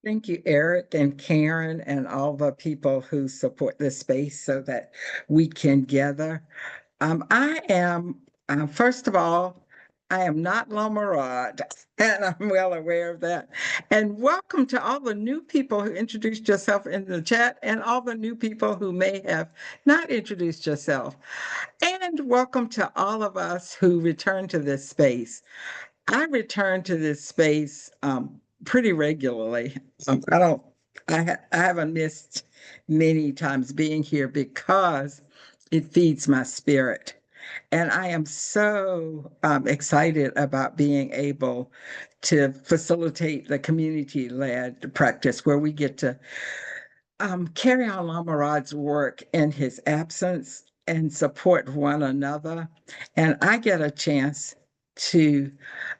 Thank you, Eric and Karen, and all the people who support this space so that we can gather. I am, first of all, I am not Lama Rod, and I'm well aware of that. And welcome to all the new people who introduced yourself in the chat, and all the new people who may have not introduced yourself. And welcome to all of us who return to this space. I return to this space pretty regularly. I don't, I haven't missed many times being here because it feeds my spirit. And I am so excited about being able to facilitate the community-led practice where we get to carry on Lama Rod's work in his absence and support one another. And I get a chance to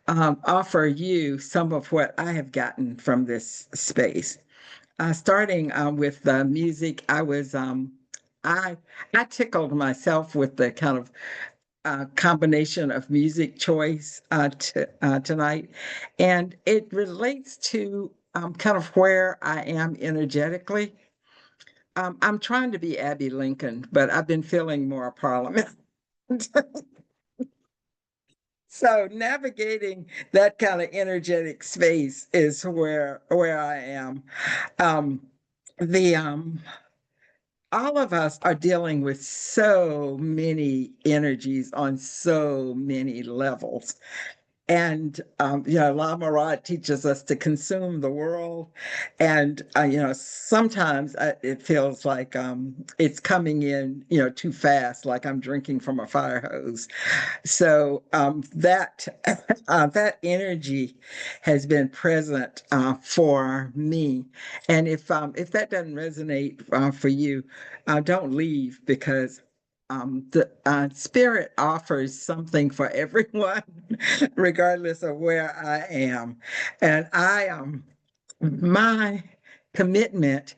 offer you some of what I have gotten from this space. Starting with the music, I I tickled myself with the kind of combination of music choice tonight, and it relates to kind of where I am energetically. I'm trying to be Abby Lincoln, but I've been feeling more Parliament. So navigating that kind of energetic space is where I am. Um, the All of us are dealing with so many energies on so many levels. And Lama Rod teaches us to consume the world, and sometimes it feels like it's coming in, too fast, like I'm drinking from a fire hose. So that that energy has been present for me, and if that doesn't resonate for you, don't leave because the spirit offers something for everyone, regardless of where I am. And my commitment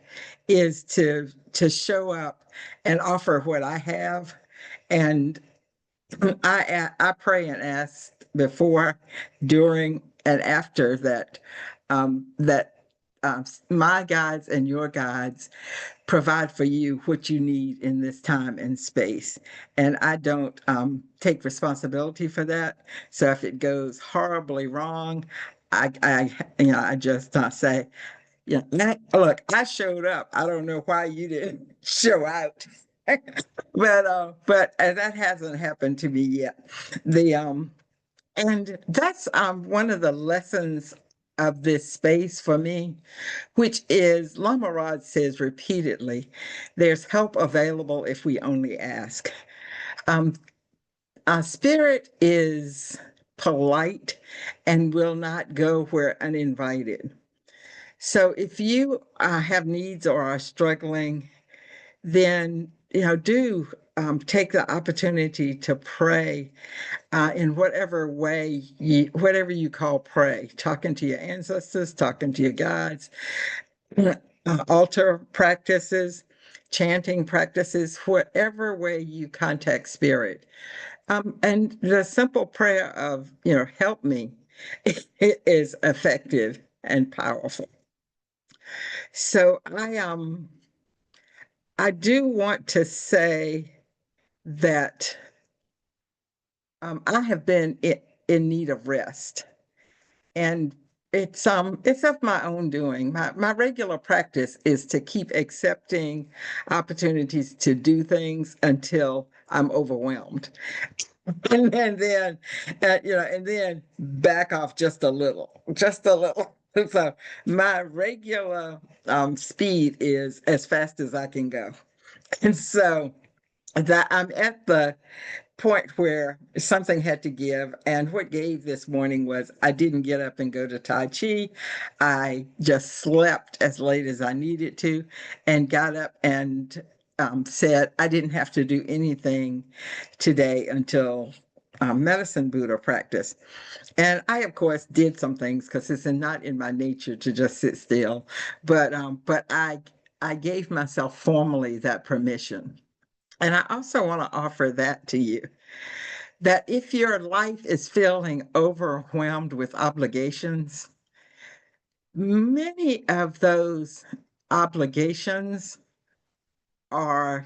is to show up and offer what I have. And I pray and ask before, during, and after that my guides and your guides provide for you what you need in this time and space. And I don't take responsibility for that. So if it goes horribly wrong, I just say, yeah, look, I showed up. I don't know why you didn't show out. But that hasn't happened to me yet. The And that's one of the lessons of this space for me, which is Lama Rod says repeatedly, there's help available if we only ask. Um, our spirit is polite and will not go where uninvited. So if you have needs or are struggling, then do take the opportunity to pray in whatever you call pray, talking to your ancestors, talking to your guides, altar practices, chanting practices, whatever way you contact spirit. And the simple prayer of, help me, is effective and powerful. So I do want to say that I have been in need of rest, and it's of my own doing. My regular practice is to keep accepting opportunities to do things until I'm overwhelmed, and then back off just a little, just a little. So my regular speed is as fast as I can go, and so that I'm at the point where something had to give. And what gave this morning was I didn't get up and go to Tai Chi. I just slept as late as I needed to and got up and said I didn't have to do anything today until medicine Buddha practice. And I, of course, did some things because it's not in my nature to just sit still. But I gave myself formally that permission. And I also want to offer that to you, that if your life is feeling overwhelmed with obligations, Many of those obligations are,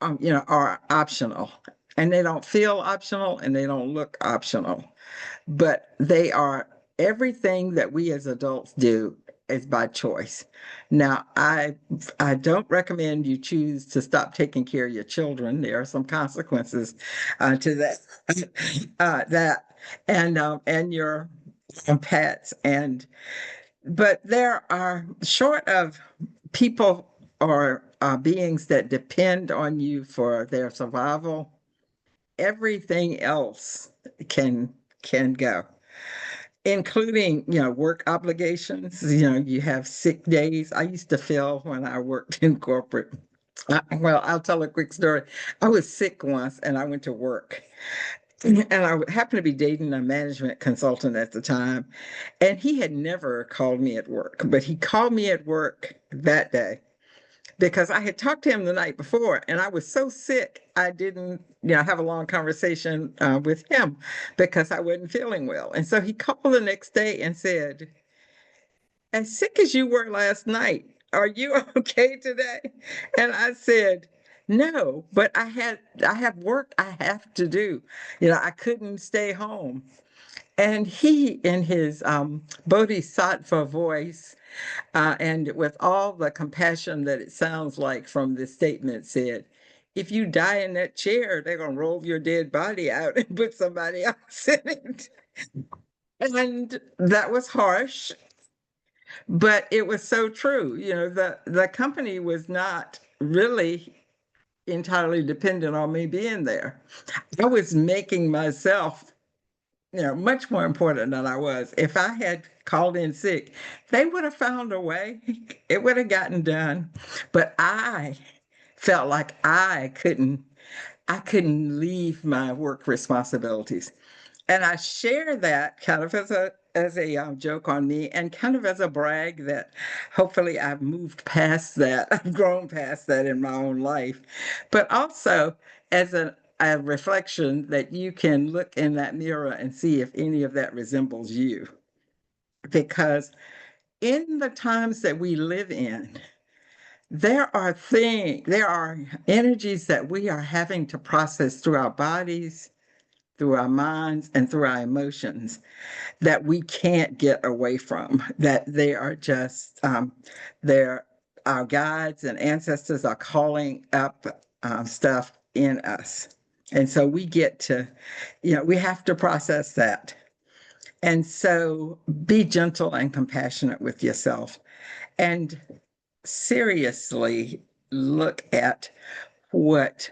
are optional, and they don't feel optional and they don't look optional, but they are everything that we as adults do is by choice. Now, I don't recommend you choose to stop taking care of your children. There are some consequences to that, that and your pets, and but there are short of people or beings that depend on you for their survival. Everything else can can go, including, work obligations. You have sick days. I used to feel when I worked in corporate. Well, I'll tell a quick story. I was sick once and I went to work. And I happened to be dating a management consultant at the time. And he had never called me at work, but he called me at work that day because I had talked to him the night before and I was so sick I didn't, have a long conversation with him because I wasn't feeling well. And so he called the next day and said, "As sick as you were last night, are you okay today?" And I said, "No, but I have work I have to do. I couldn't stay home." And he, in his bodhisattva voice, and with all the compassion that it sounds like from this statement, said, "If you die in that chair, they're going to roll your dead body out and put somebody else in it." And that was harsh, but it was so true. The company was not really entirely dependent on me being there. I was making myself, much more important than I was. If I had called in sick, they would have found a way. It would have gotten done. But I felt like I couldn't leave my work responsibilities. And I share that kind of as a joke on me and kind of as a brag that hopefully I've moved past that. I've grown past that in my own life, but also as a reflection that you can look in that mirror and see if any of that resembles you. Because in the times that we live in, there are energies that we are having to process through our bodies, through our minds, and through our emotions that we can't get away from, that they are just, they're our guides and ancestors are calling up stuff in us. And so we get to, we have to process that. And so be gentle and compassionate with yourself and seriously look at what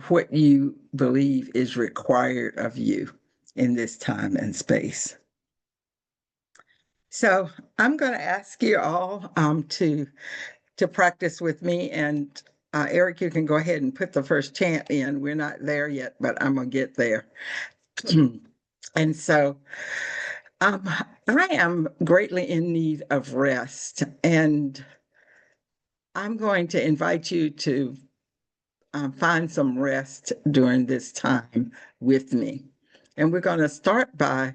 what you believe is required of you in this time and space. So I'm going to ask you all to practice with me, and Eric, you can go ahead and put the first chant in. We're not there yet, but I'm gonna get there. And so um, I am greatly in need of rest, and I'm going to invite you to find some rest during this time with me. And we're going to start by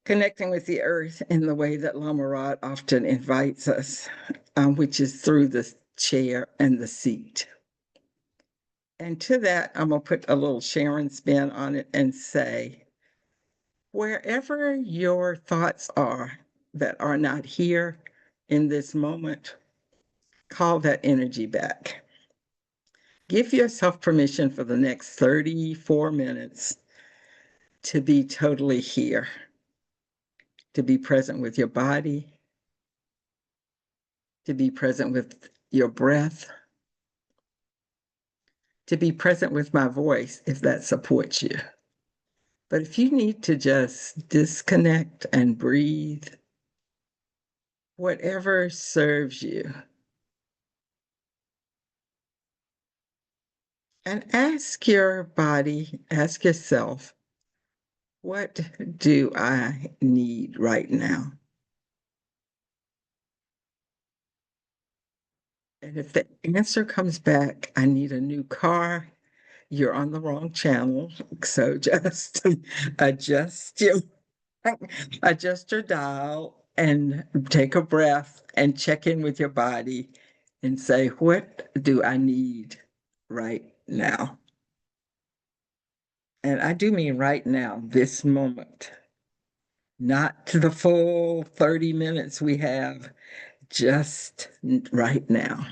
connecting with the earth in the way that Lama Rod often invites us, which is through the chair and the seat. And to that, I'm going to put a little Sharon spin on it and say, wherever your thoughts are that are not here in this moment, call that energy back. Give yourself permission for the next 34 minutes to be totally here, to be present with your body, to be present with your breath, to be present with my voice if that supports you. But if you need to just disconnect and breathe, whatever serves you, and ask your body, ask yourself, what do I need right now? And if the answer comes back, I need a new car, you're on the wrong channel. So just adjust Adjust your dial and take a breath and check in with your body and say, what do I need right now? And I do mean right now, this moment, not to the full 30 minutes we have, just right now.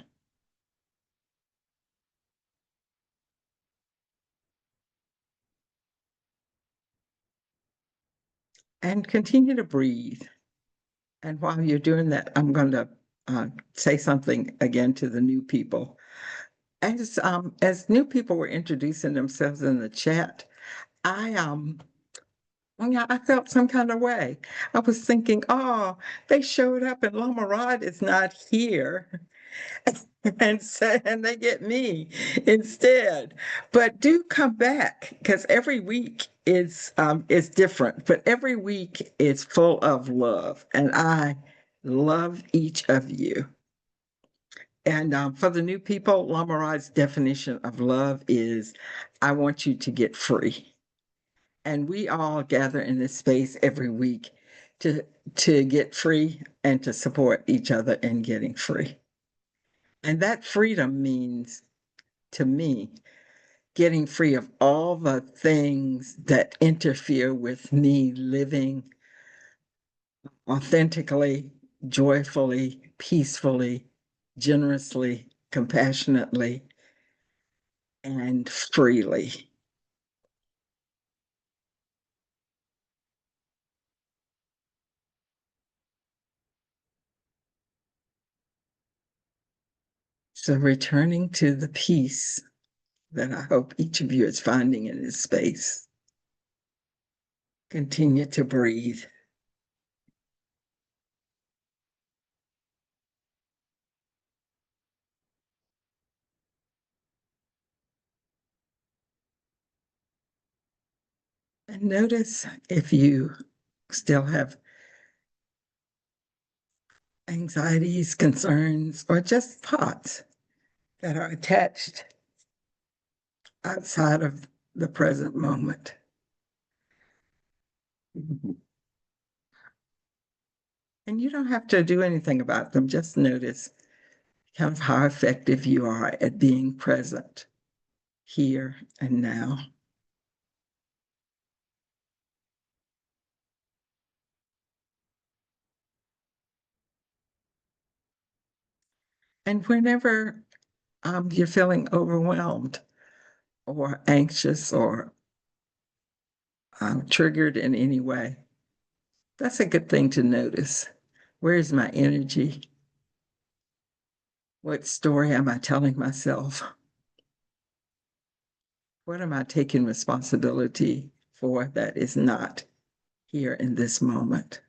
And continue to breathe. And while you're doing that, I'm going to say something again to the new people. As new people were introducing themselves in the chat, I yeah, I felt some kind of way. I was thinking, oh, they showed up and Lama Rod is not here. And they get me instead. But do come back because every week is different, but every week is full of love. And I love each of you. And for the new people, Lama Rod's definition of love is I want you to get free. And we all gather in this space every week to to get free and to support each other in getting free. And that freedom means to me getting free of all the things that interfere with me living authentically, joyfully, peacefully, generously, compassionately, and freely. So returning to the peace that I hope each of you is finding in this space. Continue to breathe. And notice if you still have anxieties, concerns, or just thoughts that are attached outside of the present moment. And you don't have to do anything about them, just notice kind of how effective you are at being present here and now. And whenever you're feeling overwhelmed or anxious or triggered in any way, that's a good thing to notice. Where is my energy? What story am I telling myself? What am I taking responsibility for that is not here in this moment?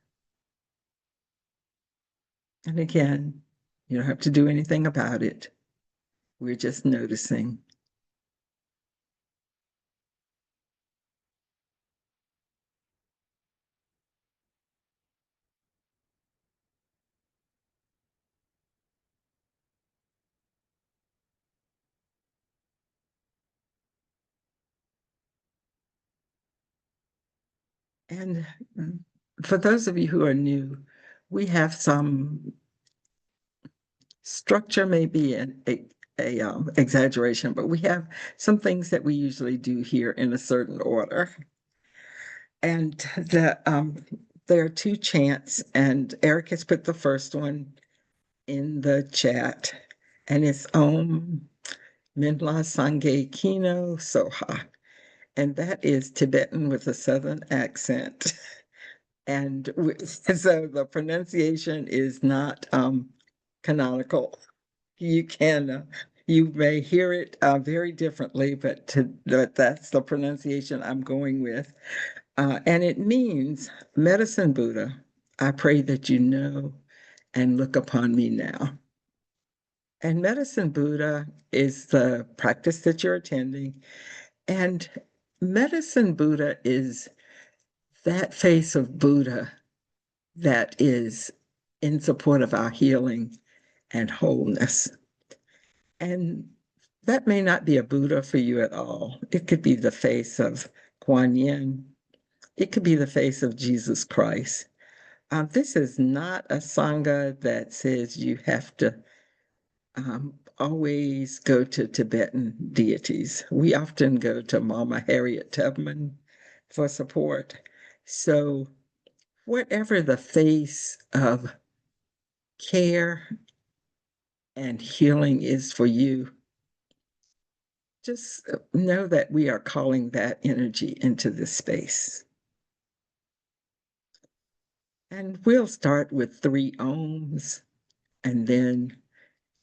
And again, you don't have to do anything about it. We're just noticing. And for those of you who are new, we have some structure, maybe a exaggeration, but we have some things that we usually do here in a certain order. And there are two chants, and Eric has put the first one in the chat, and it's Om Minla Sangye Kino Soha. And that is Tibetan with a Southern accent. And so the pronunciation is not canonical. You can, you may hear it very differently, but that's the pronunciation I'm going with. And it means, Medicine Buddha, I pray that you know and look upon me now. And Medicine Buddha is the practice that you're attending. And Medicine Buddha is that face of Buddha that is in support of our healing and wholeness. And that may not be a Buddha for you at all. It could be the face of Kuan Yin, it could be the face of Jesus Christ. This is not a sangha that says you have to always go to Tibetan deities. We often go to Mama Harriet Tubman for support. So, whatever the face of care and healing is for you, just know that we are calling that energy into this space. And we'll start with 3 ohms and then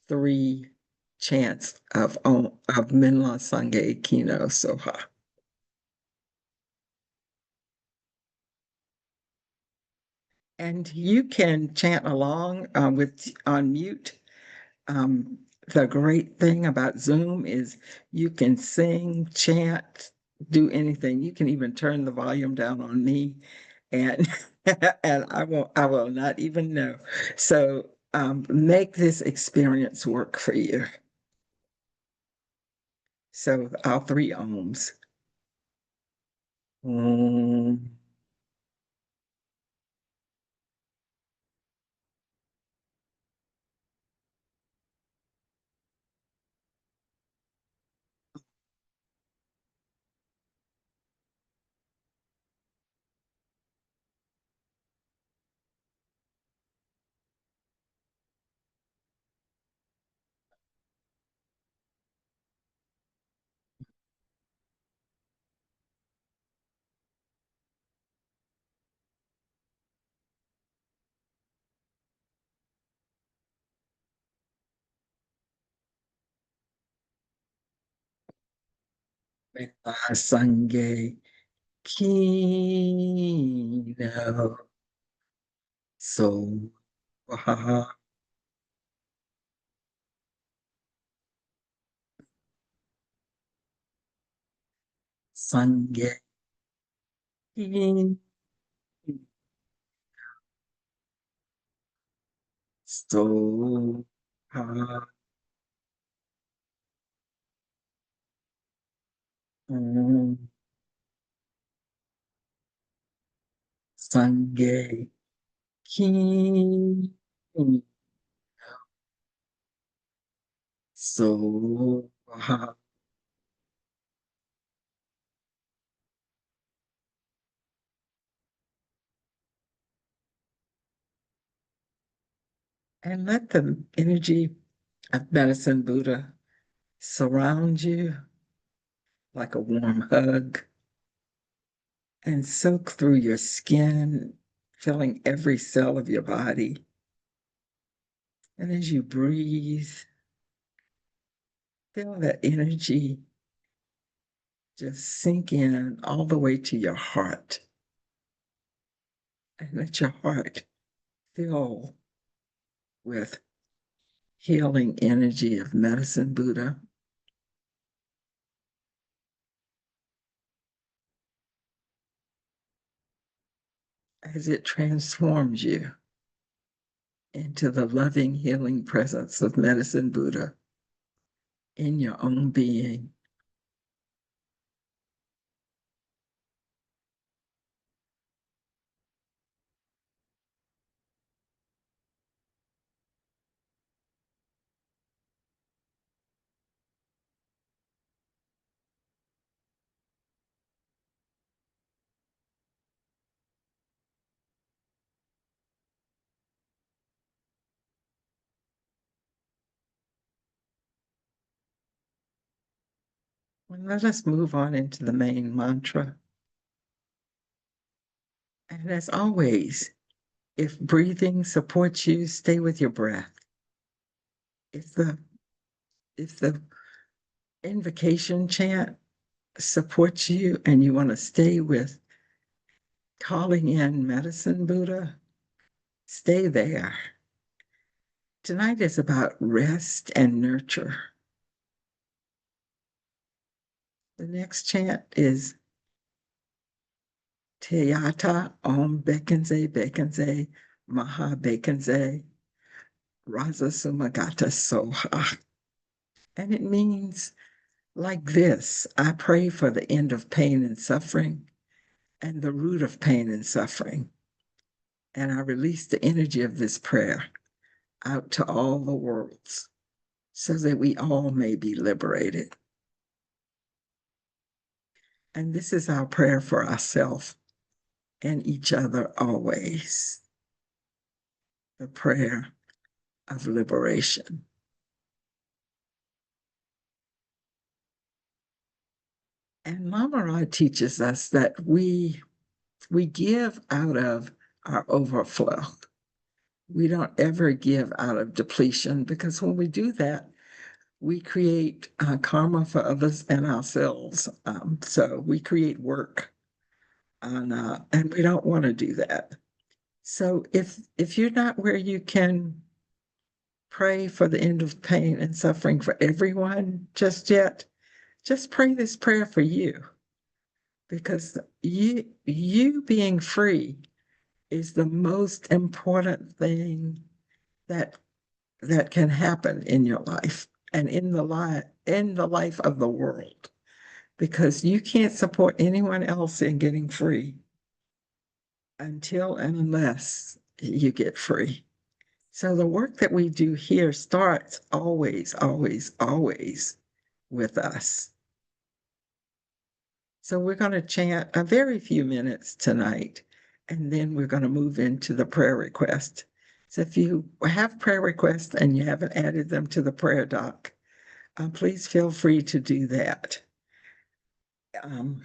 3 chants of Minla Sangye Kino Soha. And you can chant along with on mute. Um, the great thing about Zoom is you can sing, chant, do anything. You can even turn the volume down on me, and and I will not even know. So make this experience work for you. So all 3 ohms. Om. Sange Kino So ha Sange Kino So ha Sange Kino So ha. And let the energy of medicine Buddha surround you like a warm hug and soak through your skin, filling every cell of your body. And as you breathe, feel that energy just sink in all the way to your heart. And let your heart fill with healing energy of medicine Buddha as it transforms you into the loving, healing presence of medicine Buddha in your own being. And let us move on into the main mantra. And as always, if breathing supports you, stay with your breath. If the invocation chant supports you and you want to stay with calling in medicine Buddha, stay there. Tonight is about rest and nurture. The next chant is Teyata Om Bekenze Bekenze Maha Bekenze Raza Sumagata Soha. And it means like this: I pray for the end of pain and suffering and the root of pain and suffering. And I release the energy of this prayer out to all the worlds so that we all may be liberated. And this is our prayer for ourselves and each other always. The prayer of liberation. And Lama Rod teaches us that we give out of our overflow. We don't ever give out of depletion, because when we do that, we create karma for others and ourselves. So we create work and we don't want to do that. So if you're not where you can pray for the end of pain and suffering for everyone just yet, just pray this prayer for you, because you being free is the most important thing that that can happen in your life and in the life of the world, because you can't support anyone else in getting free until and unless you get free. So the work that we do here starts always, always, always with us. So we're going to chant a very few minutes tonight, and then we're going to move into the prayer request. So if you have prayer requests and you haven't added them to the prayer doc, please feel free to do that. And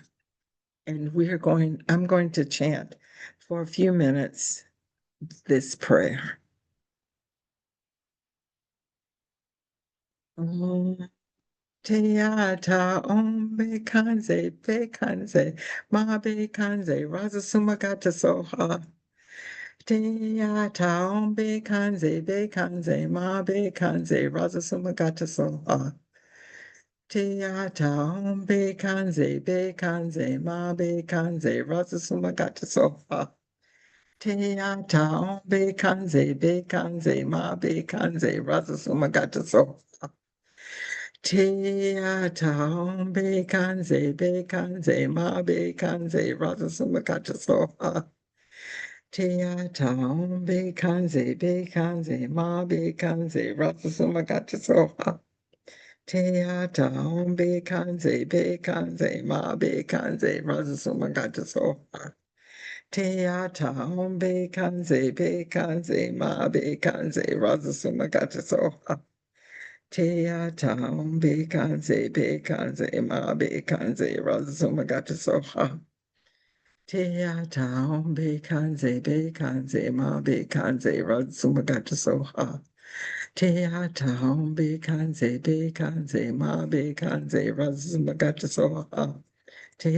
I'm going to chant for a few minutes this prayer. Teata om bekanze, ma bekanze, rasa sumagata soha. Teata om bekanze, ma bekanze, rasa sumagata soha. Teata om bekanze, ma bekanze, rasa sumagata soha. Teata om bekanze, ma bekanze, rasa sumagata soha. Teata om bekanze, ma bekanze, rasa sumagata soha. Teata om bekanze, ma bekanze, rasa sumagata soha. Teata om bekanze, ma bekanze, rasa sumagata soha. Teata om bekanze, ma bekanze, rasa sumagata soha. Teata om bekanze, ma bekanze, rasa sumagata soha. Teata om bekanze, ma bekanze, rasa sumagata soha.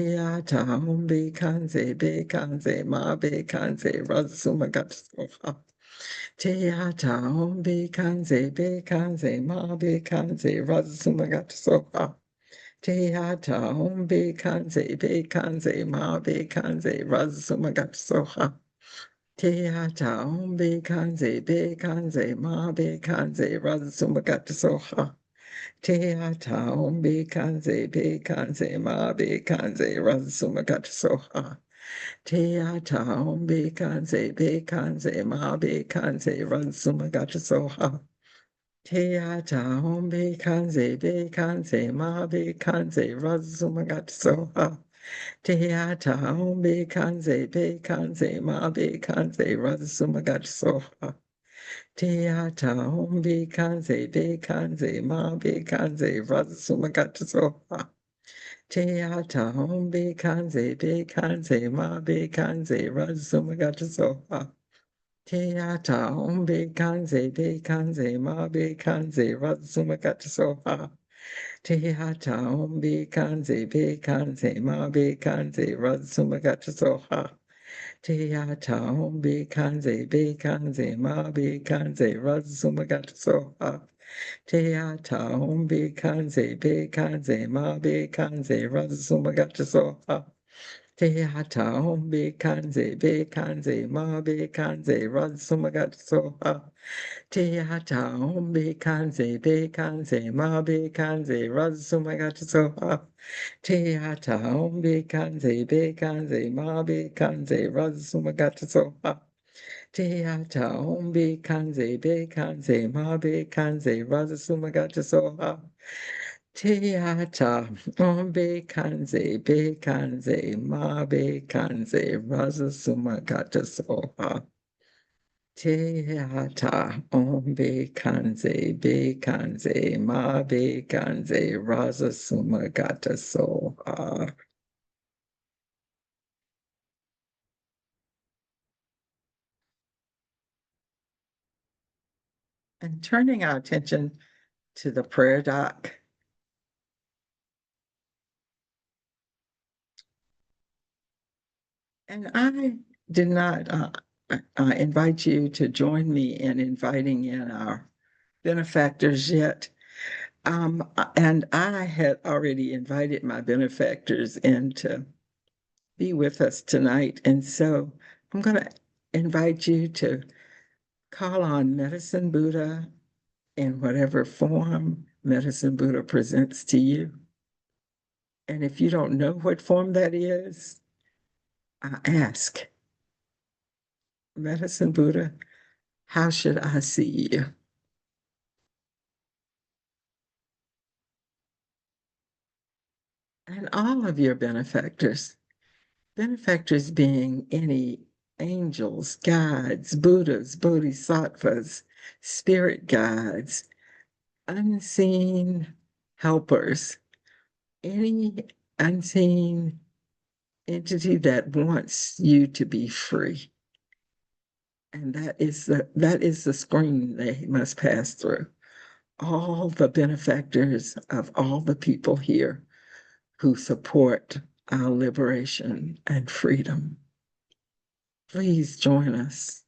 Teata om bekanze, ma bekanze, rasa sumagata soha. Teata om bekanze, ma bekanze, rasa sumagata soha. Teata om bekanze, ma bekanze, rasa sumagata soha. Teata om bekanze, ma bekanze, rasa sumagata soha. Teata om bekanze, ma bekanze, rasa sumagata soha. Teata om bekanze, ma bekanze, rasa sumagata soha. Teata om bekanze, ma bekanze, rasa sumagata soha. Teata om bekanze, ma bekanze, rasa sumagata soha. Teata om bekanze, ma bekanze, rasa sumagata soha. Teata om bekanze, ma bekanze, rasa sumagata soha. Teata om bekanze, ma bekanze, rasa sumagata soha. Teata om bekanze, ma bekanze, rasa sumagata soha. Teata om bekanze, ma bekanze, rasa sumagata soha. Teata om bekanze, ma bekanze, rasa sumagata soha. Teata om bekanze, ma bekanze, rasa sumagata soha. Te hata hom be kanze, ma be kanze, razumagat soha. Te hata hom be kanze, ma be kanze, razumagat soha. Te hata hom be kanze, ma be kanze, razumagat soha. Te hata hom be kanze, ma be kanze, razumagat soha. Te ata be kanze, ma be kanze, raza suma gata soha. Te ata be kanze, ma be kanze, raza suma gata soha. And turning our attention to the prayer doc, and I did not invite you to join me in inviting in our benefactors yet. And I had already invited my benefactors in to be with us tonight. And so I'm going to invite you to call on Medicine Buddha in whatever form Medicine Buddha presents to you. And if you don't know what form that is, I ask, Medicine Buddha, how should I see you? And all of your benefactors being any angels, guides, Buddhas, bodhisattvas, spirit guides, unseen helpers, any unseen entity that wants you to be free. And that is the screen they must pass through. All the benefactors of all the people here who support our liberation and freedom. Please join us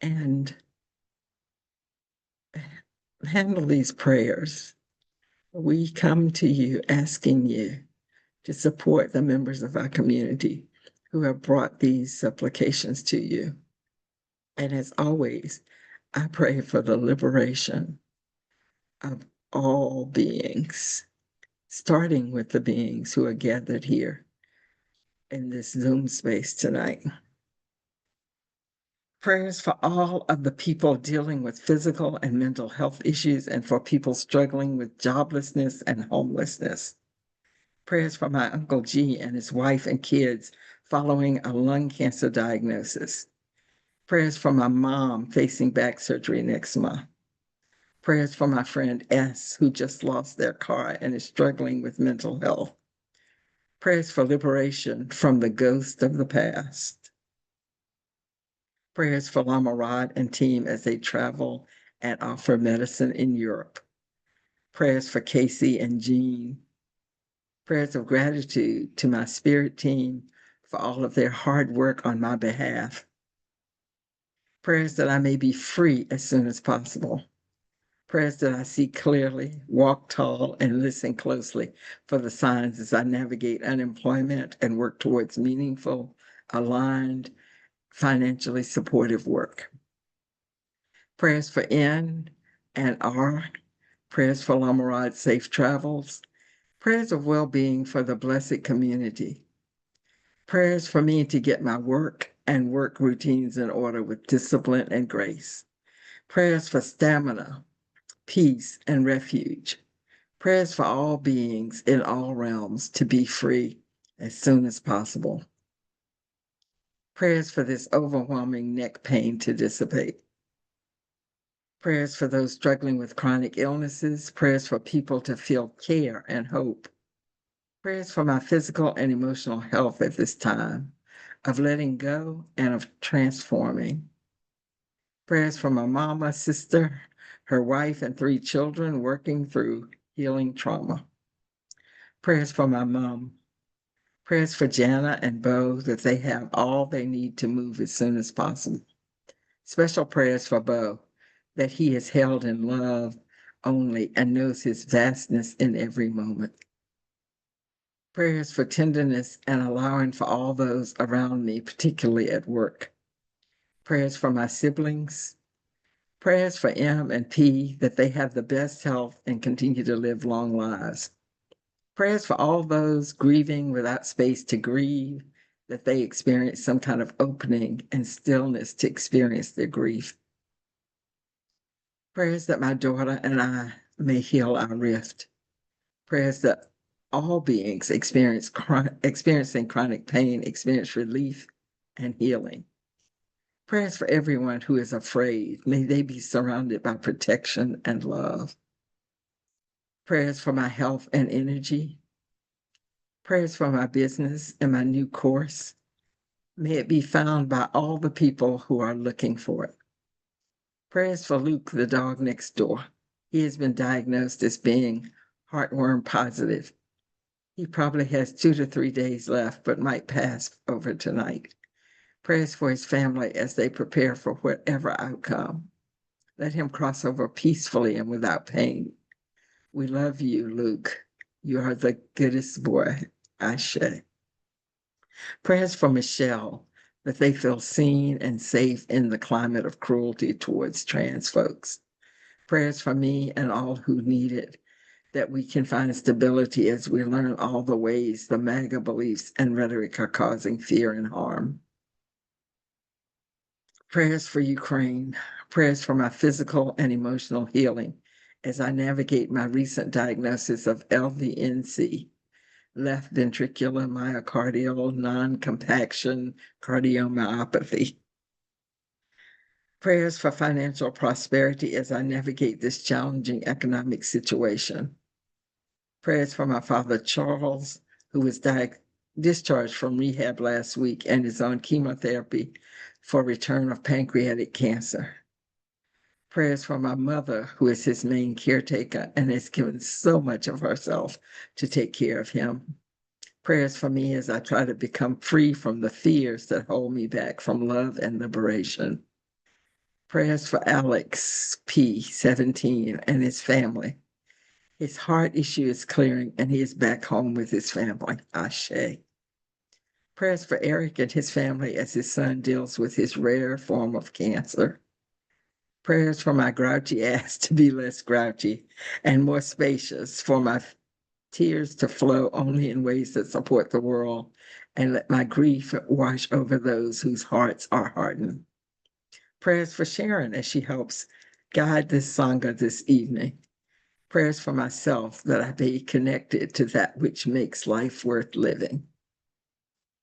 and handle these prayers. We come to you asking you to support the members of our community who have brought these supplications to you. And as always, I pray for the liberation of all beings, starting with the beings who are gathered here in this Zoom space tonight. Prayers for all of the people dealing with physical and mental health issues and for people struggling with joblessness and homelessness. Prayers for my Uncle G and his wife and kids following a lung cancer diagnosis. Prayers for my mom facing back surgery next month. Prayers for my friend S, who just lost their car and is struggling with mental health. Prayers for liberation from the ghost of the past. Prayers for Lama Rod and team as they travel and offer medicine in Europe. Prayers for Casey and Jean. Prayers of gratitude to my spirit team for all of their hard work on my behalf. Prayers that I may be free as soon as possible. Prayers that I see clearly, walk tall, and listen closely for the signs as I navigate unemployment and work towards meaningful, aligned, financially supportive work. Prayers for N and R. Prayers for Lama Rod safe travels. Prayers of well-being for the blessed community. Prayers for me to get my work and work routines in order with discipline and grace. Prayers for stamina, peace, and refuge. Prayers for all beings in all realms to be free as soon as possible. Prayers for this overwhelming neck pain to dissipate. Prayers for those struggling with chronic illnesses. Prayers for people to feel care and hope. Prayers for my physical and emotional health at this time of letting go and of transforming. Prayers for my mama, sister, her wife, and 3 children working through healing trauma. Prayers for my mom. Prayers for Jana and Bo that they have all they need to move as soon as possible. Special prayers for Bo that he is held in love only and knows his vastness in every moment. Prayers for tenderness and allowing for all those around me, particularly at work. Prayers for my siblings. Prayers for M and P that they have the best health and continue to live long lives. Prayers for all those grieving without space to grieve, that they experience some kind of opening and stillness to experience their grief. Prayers that my daughter and I may heal our rift. Prayers that all beings experiencing chronic pain experience relief and healing. Prayers for everyone who is afraid. May they be surrounded by protection and love. Prayers for my health and energy. Prayers for my business and my new course. May it be found by all the people who are looking for it. Prayers for Luke, the dog next door. He has been diagnosed as being heartworm positive. He probably has 2 to 3 days left, but might pass over tonight. Prayers for his family as they prepare for whatever outcome. Let him cross over peacefully and without pain. We love you, Luke. You are the goodest boy, Ashe. Prayers for Michelle, that they feel seen and safe in the climate of cruelty towards trans folks. Prayers for me and all who need it, that we can find stability as we learn all the ways the MAGA beliefs and rhetoric are causing fear and harm. Prayers for Ukraine, prayers for my physical and emotional healing as I navigate my recent diagnosis of LVNC, left ventricular myocardial non-compaction cardiomyopathy. Prayers for financial prosperity as I navigate this challenging economic situation. Prayers for my father, Charles, who was discharged from rehab last week and is on chemotherapy for return of pancreatic cancer. Prayers for my mother, who is his main caretaker and has given so much of herself to take care of him. Prayers for me as I try to become free from the fears that hold me back from love and liberation. Prayers for Alex P., 17, and his family. His heart issue is clearing and he is back home with his family. Ashe. Prayers for Eric and his family as his son deals with his rare form of cancer. Prayers for my grouchy ass to be less grouchy and more spacious, for my tears to flow only in ways that support the world, and let my grief wash over those whose hearts are hardened. Prayers for Sharon as she helps guide this Sangha this evening. Prayers for myself that I be connected to that which makes life worth living.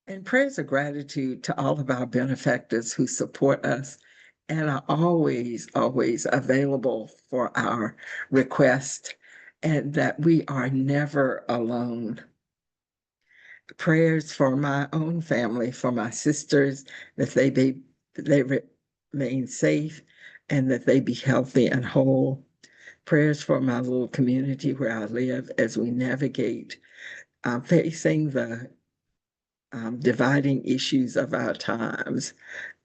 And prayers of gratitude to all of our benefactors who support us and are always, always available for our request, and that we are never alone. Prayers for my own family, for my sisters, that they remain safe and that they be healthy and whole. Prayers for my little community where I live as we navigate facing the dividing issues of our times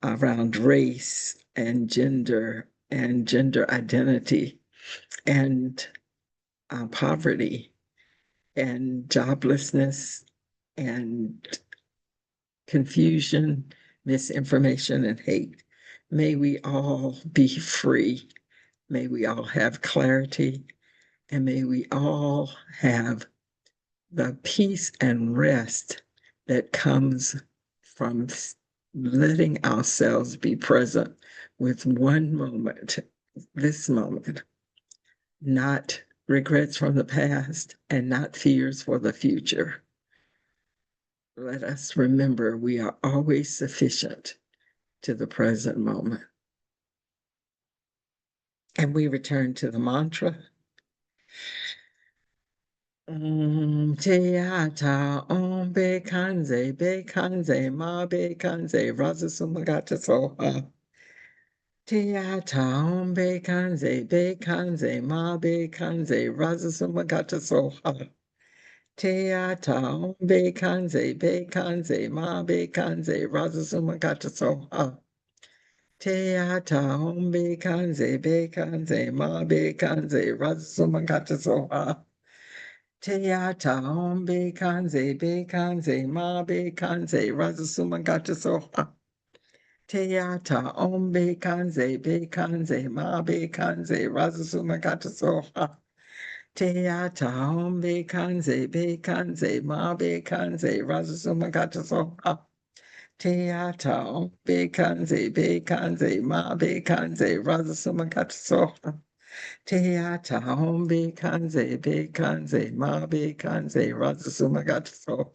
around race and gender identity and poverty and joblessness and confusion, misinformation, and hate. May we all be free. May we all have clarity. And may we all have the peace and rest that comes from letting ourselves be present with one moment, this moment, not regrets from the past and not fears for the future. Let us remember we are always sufficient to the present moment. And we return to the mantra. Teata be kanze, ma be kanze, rasa sumagata soha. Teata be kanze, ma be kanze, rasa sumagata soha. Teata be kanze, ma be kanze, rasa sumagata soha. Teata be kanze, ma be kanze, rasa sumagata soha. Teata om be kanze ma be kanze razasuma gata soha. Teata om be kanze ma be kanze razasuma gata soha. Teata om be kanze ma be kanze razasuma gata soha. Teata om be kanze ma be kanze razasuma gata soha. Teata home be kanze ma be kanze razasuma gatso.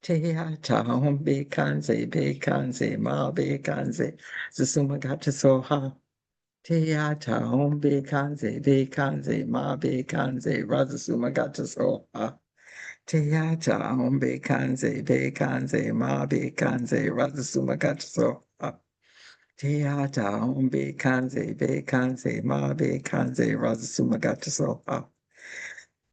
Teata home be kanze ma be kanze razasuma gatso ha. Teata home be kanze ma be kanze razasuma gatso ha. Teata home be kanze ma be kanze razasuma gatso ha. Teata be kanze ma be kanze razasuma gataso ha.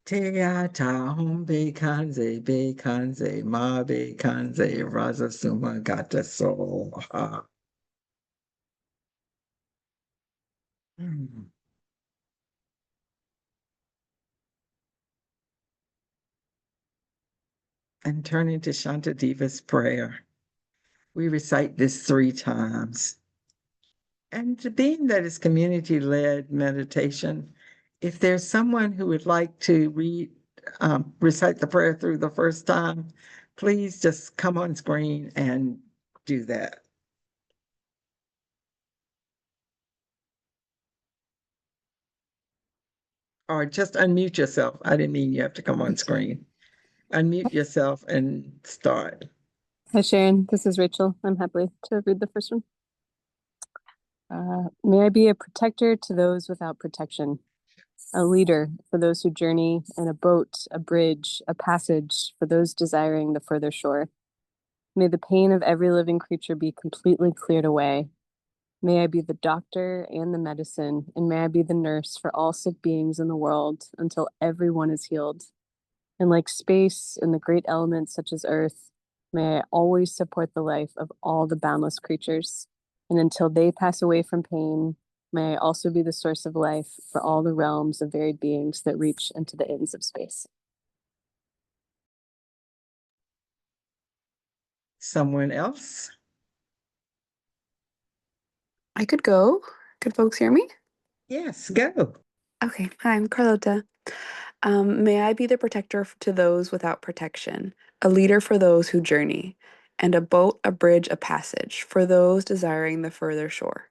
Teata be kanze ma be kanze razasuma gataso ha. Mm. And turning to Shantadeva's prayer, we recite this 3 times. And being that it's community-led meditation, if there's someone who would like to recite the prayer through the first time, please just come on screen and do that. Or just unmute yourself. I didn't mean you have to come on screen. Unmute yourself and start. Hi, Sharon. This is Rachel. I'm happy to read the first one. May I be a protector to those without protection, a leader for those who journey, and a boat, a bridge, a passage for those desiring the further shore. May the pain of every living creature be completely cleared away. May I be the doctor and the medicine, and may I be the nurse for all sick beings in the world until everyone is healed. And like space and the great elements such as earth, may I always support the life of all the boundless creatures. And until they pass away from pain, may I also be the source of life for all the realms of varied beings that reach into the ends of space. Someone else? I could go. Could folks hear me? Yes, go. Okay. Hi, I'm Carlota. May I be the protector to those without protection, a leader for those who journey, and a boat, a bridge, a passage for those desiring the further shore.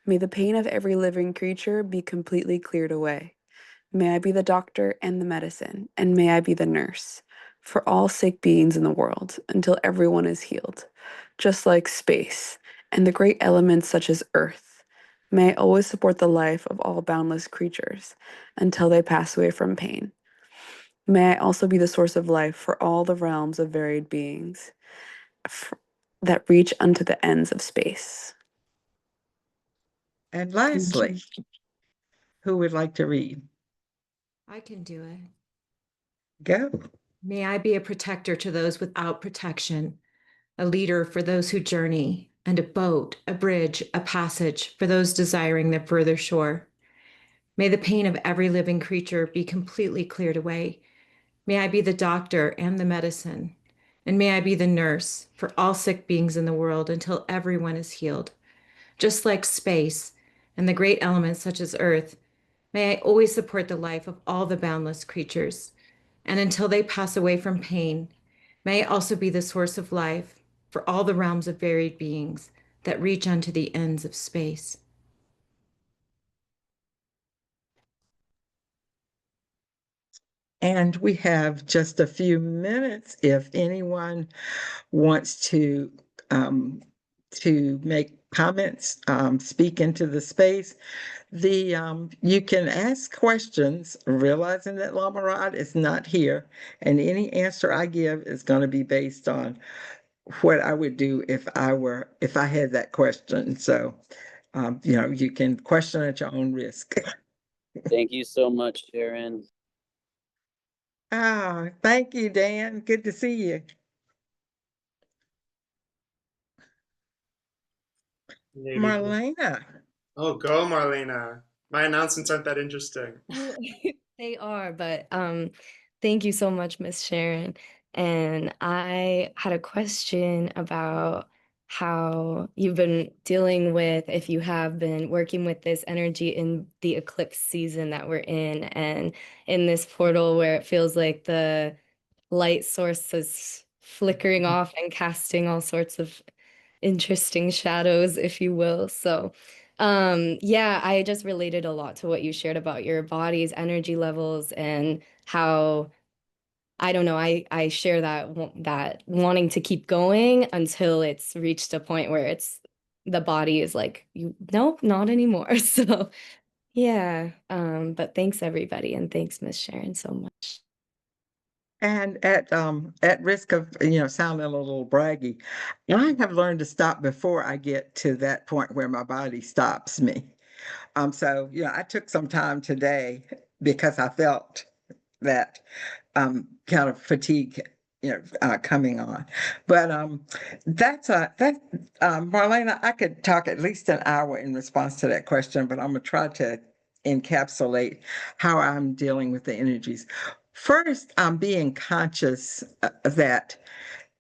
May the pain of every living creature be completely cleared away. May I be the doctor and the medicine, and may I be the nurse for all sick beings in the world until everyone is healed, just like space and the great elements such as earth. May I always support the life of all boundless creatures until they pass away from pain. May I also be the source of life for all the realms of varied beings that reach unto the ends of space. And lastly, who would like to read? I can do it. Go. May I be a protector to those without protection, a leader for those who journey, and a boat, a bridge, a passage for those desiring the further shore. May the pain of every living creature be completely cleared away. May I be the doctor and the medicine, and may I be the nurse for all sick beings in the world until everyone is healed. Just like space and the great elements such as earth, may I always support the life of all the boundless creatures. And until they pass away from pain, may I also be the source of life for all the realms of varied beings that reach unto the ends of space. And we have just a few minutes if anyone wants to make comments, speak into the space. You can ask questions, realizing that Lama Rod is not here, and any answer I give is going to be based on what I would do if I had that question. So, you can question at your own risk. Thank you so much, Sharon. Ah, thank you, Dan. Good to see you. Lady. Marlena. Oh, go, Marlena. My announcements aren't that interesting. They are, but thank you so much, Miss Sharon. And I had a question about how you've been dealing with, if you have been working with this energy in the eclipse season that we're in, and in this portal where it feels like the light source is flickering off and casting all sorts of interesting shadows, if you will. So, yeah, I just related a lot to what you shared about your body's energy levels and how, I don't know, I share that wanting to keep going until it's reached a point where it's the body is like, you nope, not anymore. So, yeah, but thanks everybody, and thanks Miss Sharon so much. And at risk of sounding a little braggy, I have learned to stop before I get to that point where my body stops me. So I took some time today because I felt that kind of fatigue, coming on. But Marlena, I could talk at least an hour in response to that question, but I'm gonna try to encapsulate how I'm dealing with the energies. First, I'm being conscious that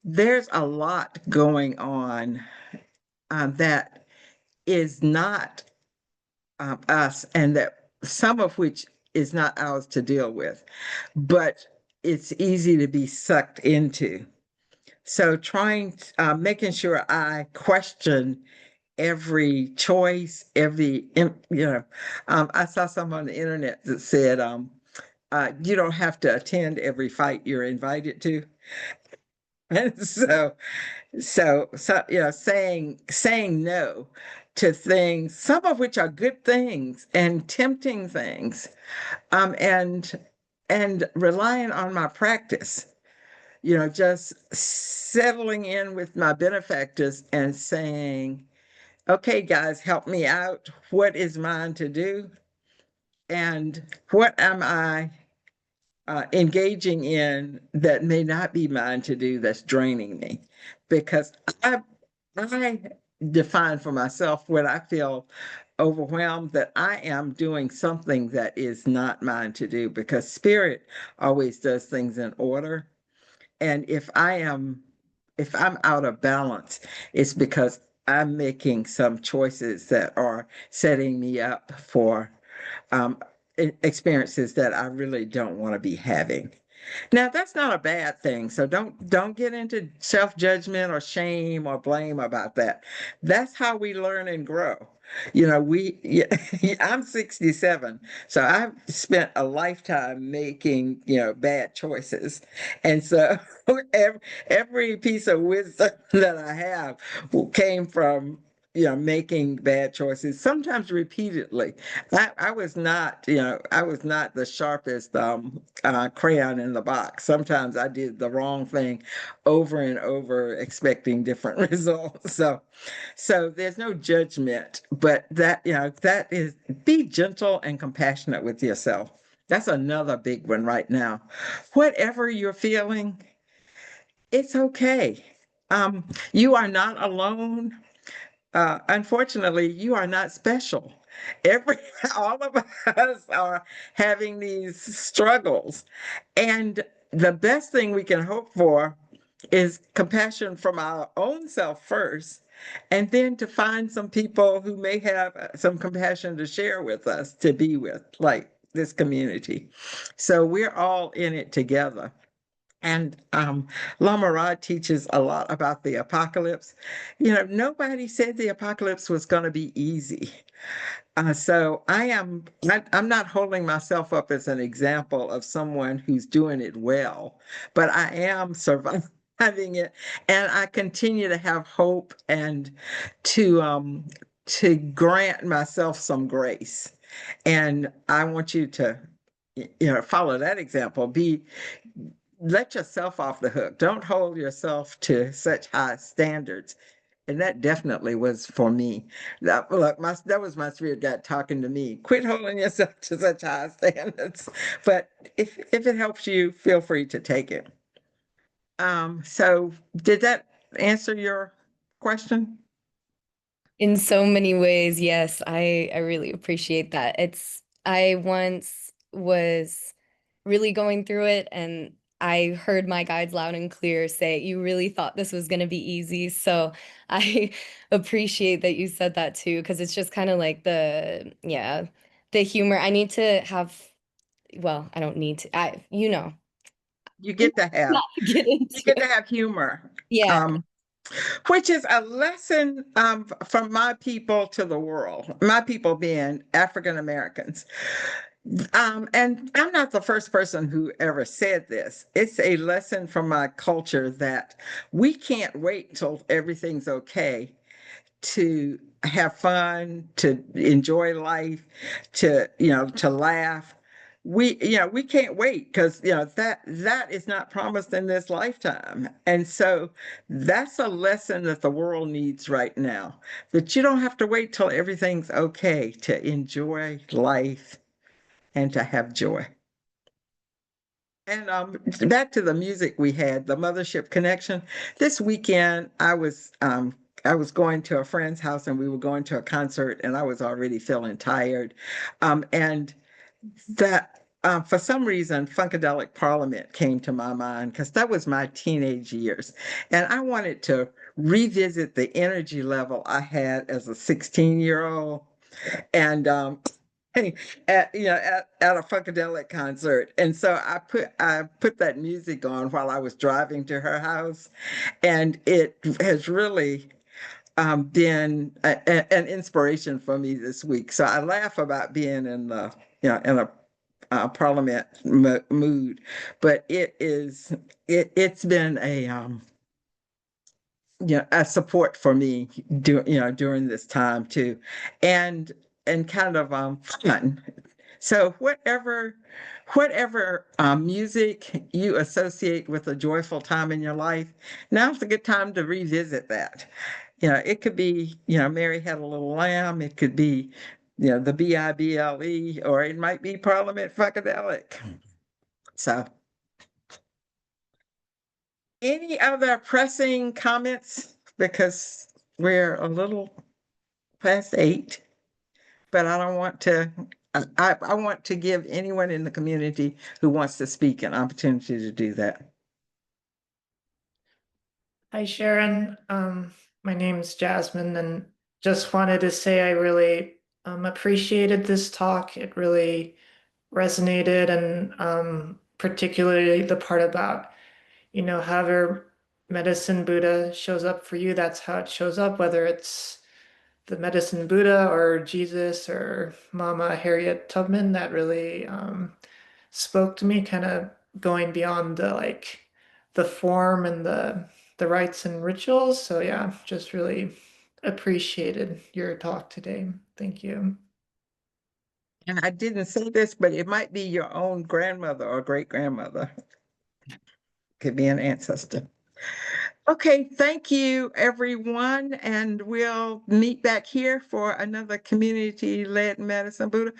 there's a lot going on that is not us, and that some of which is not ours to deal with, but it's easy to be sucked into. So making sure I question every choice, I saw some on the internet that said, you don't have to attend every fight you're invited to. And saying no to things, some of which are good things and tempting things, and relying on my practice, just settling in with my benefactors and saying, okay, guys, help me out. What is mine to do? And what am I engaging in that may not be mine to do that's draining me? Because I define for myself when I feel overwhelmed that I am doing something that is not mine to do, because spirit always does things in order. And if I'm out of balance, it's because I'm making some choices that are setting me up for um, experiences that I really don't want to be having. Now, that's not a bad thing. So don't get into self-judgment or shame or blame about that. That's how we learn and grow. I'm 67, so I've spent a lifetime making, bad choices. And so every piece of wisdom that I have came from making bad choices, sometimes repeatedly. I was not, I was not the sharpest crayon in the box. Sometimes I did the wrong thing over and over, expecting different results. So there's no judgment, but that is, be gentle and compassionate with yourself. That's another big one right now. Whatever you're feeling, it's okay. You are not alone. Unfortunately, you are not special. Every All of us are having these struggles, and the best thing we can hope for is compassion from our own self first, and then to find some people who may have some compassion to share with us, to be with, like this community. So we're all in it together. And Lama Rod teaches a lot about the apocalypse. Nobody said the apocalypse was going to be easy. So I'm not holding myself up as an example of someone who's doing it well, but I am surviving it, and I continue to have hope and to grant myself some grace. And I want you to, follow that example. Let yourself off the hook. Don't hold yourself to such high standards. And that definitely was for me. That was my spirit guide talking to me. Quit holding yourself to such high standards. But if it helps you, feel free to take it. So did that answer your question? In so many ways, yes, I really appreciate that. I once was really going through it, and I heard my guides loud and clear say, you really thought this was going to be easy. So I appreciate that you said that too, because it's just kind of like the humor. I need to have, well, I don't need to, You get to have, get into you get to it. have humor. Yeah. Which is a lesson from my people to the world, my people being African Americans. And I'm not the first person who ever said this. It's a lesson from my culture that we can't wait till everything's okay to have fun, to enjoy life, to laugh. We can't wait because that is not promised in this lifetime. And so that's a lesson that the world needs right now, that you don't have to wait till everything's okay to enjoy life and to have joy. And back to the music we had, the Mothership Connection. This weekend, I was going to a friend's house and we were going to a concert, and I was already feeling tired. And that for some reason, Funkadelic Parliament came to my mind because that was my teenage years, and I wanted to revisit the energy level I had as a 16-year-old, and at a Funkadelic concert. And so I put that music on while I was driving to her house, and it has really been an inspiration for me this week. So I laugh about being in a parliament mood, but it's been a support for me during this time too, and kind of fun. So whatever music you associate with a joyful time in your life, now's a good time to revisit that. It could be, Mary Had a Little Lamb. It could be, the Bible, or it might be Parliament Funkadelic. So, any other pressing comments? Because we're a little past 8, but I don't want to. I want to give anyone in the community who wants to speak an opportunity to do that. Hi, Sharon. My name's Jasmine, and just wanted to say I really appreciated this talk. It really resonated, and particularly the part about, however medicine Buddha shows up for you, that's how it shows up, whether it's the medicine Buddha or Jesus or Mama Harriet Tubman. That really spoke to me, kind of going beyond the form and the rites and rituals. So yeah, just really appreciated your talk today. Thank you. And I didn't say this, but it might be your own grandmother or great grandmother. Could be an ancestor. Okay, thank you, everyone. And we'll meet back here for another community-led medicine Buddha.